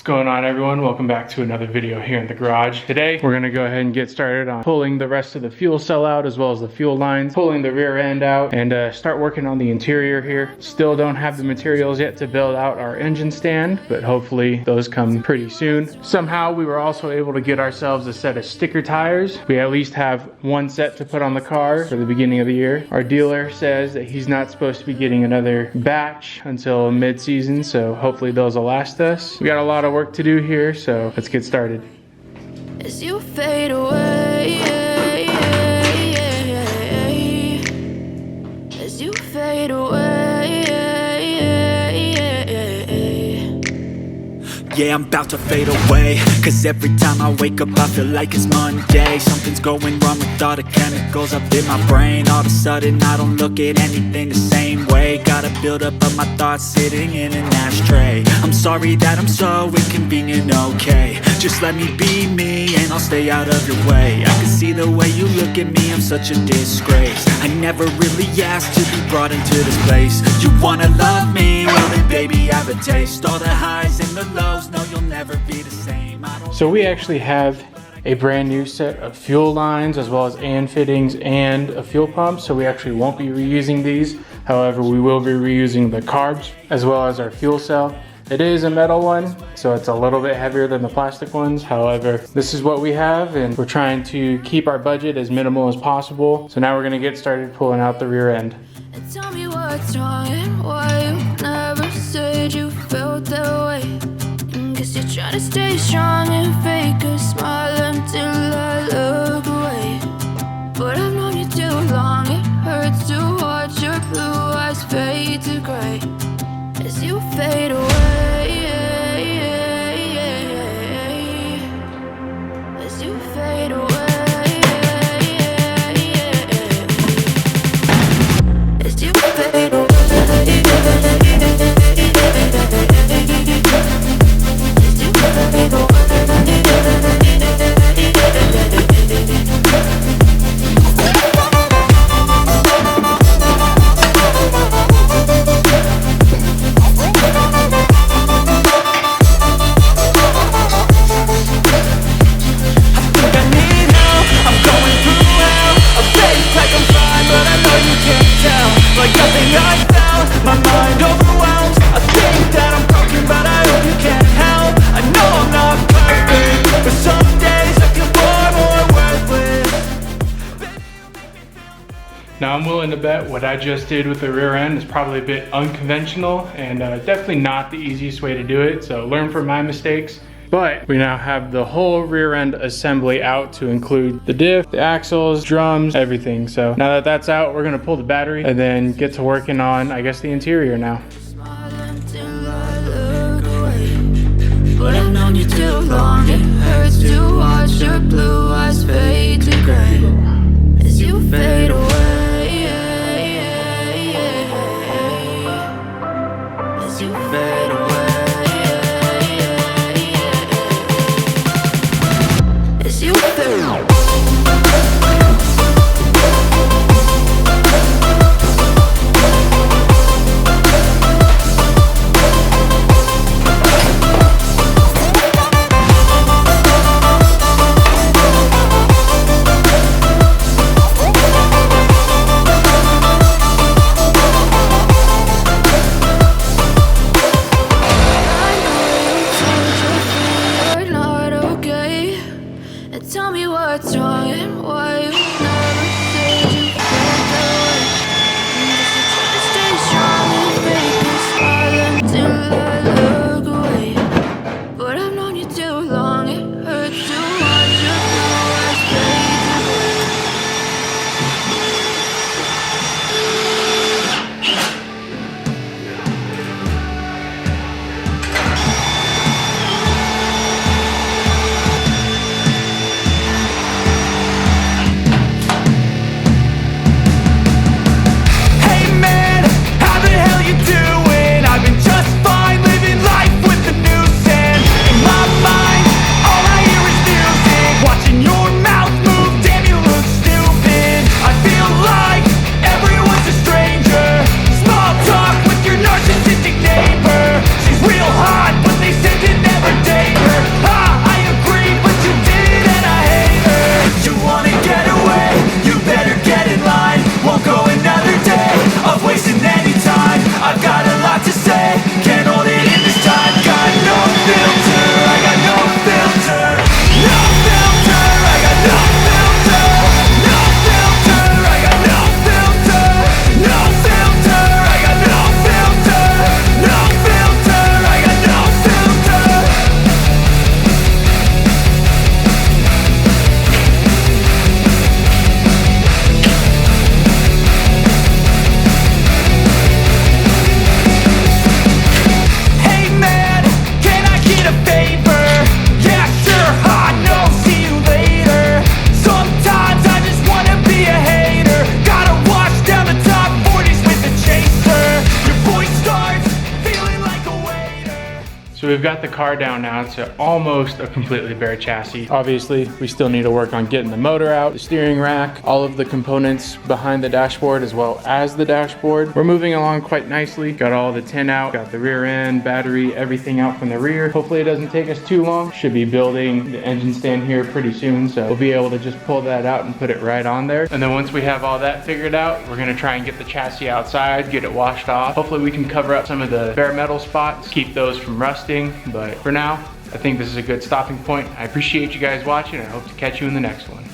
going on, everyone? Welcome back to another video here in the garage. Today we're gonna go ahead and get started on pulling the rest of the fuel cell out, as well as the fuel lines, pulling the rear end out, and start working on the interior here. Still don't have the materials yet to build out our engine stand, but hopefully those come pretty soon. Somehow we were also able to get ourselves a set of sticker tires. We at least have one set to put on the car for the beginning of the year. Our dealer says that he's not supposed to be getting another batch until mid-season, so hopefully those will last us. We got a lot of work to do here, so let's get started. As you fade away, as you fade away, yeah, I'm about to fade away, cause every time I wake up I feel like it's Monday. Something's going wrong with all the chemicals up in my brain. All of a sudden I don't look at anything the same way. Gotta build up of my thoughts sitting in an ashtray. I'm sorry that I'm so inconvenient, okay. Just let me be me and I'll stay out of your way. I can see the way you look at me, I'm such a disgrace. I never really asked to be brought into this place. You wanna love me? Well then baby I have a taste. All the highs and the lows, no you'll never be the same. So we actually have a brand new set of fuel lines, as well as AN fittings and a fuel pump, so we actually won't be reusing these. However, we will be reusing the carbs as well as our fuel cell. It is a metal one, so it's a little bit heavier than the plastic ones. However, this is what we have, and we're trying to keep our budget as minimal as possible. So now we're gonna get started pulling out the rear end. and tell me what's wrong and why you never said you felt that way. And guess you're trying to stay strong and fake a smile until I look away. But I've known you too long, it hurts to watch your blue eyes fade to gray as you fade away, as you fade away, as you fade away, as you fade away. Now I'm willing to bet what I just did with the rear end is probably a bit unconventional and definitely not the easiest way to do it, so learn from my mistakes. But we now have the whole rear end assembly out to include the diff, the axles, drums, everything. So now that that's out, we're gonna pull the battery and then get to working on, I guess, the interior now. But I've known you too long, it hurts to watch your blue eyes fade to gray as you fade away, as you fade away, as you fade away. a favor. Yeah, sure, I know, see you later. Sometimes I just wanna be a hater. Gotta wash down the top 40s with a chaser. Your voice starts feeling like a waiter. So we've got the car down now to almost a completely bare chassis. Obviously, we still need to work on getting the motor out, the steering rack, all of the components behind the dashboard as well as the dashboard. We're moving along quite nicely. Got all the tin out, got the rear end, battery, everything out from the rear. Hopefully it doesn't take us too long. Should be building the engine stand here pretty soon, so we'll be able to just pull that out and put it right on there. And then once we have all that figured out, we're gonna try and get the chassis outside, get it washed off. Hopefully we can cover up some of the bare metal spots, keep those from rusting. But for now, I think this is a good stopping point. I appreciate you guys watching. I hope to catch you in the next one.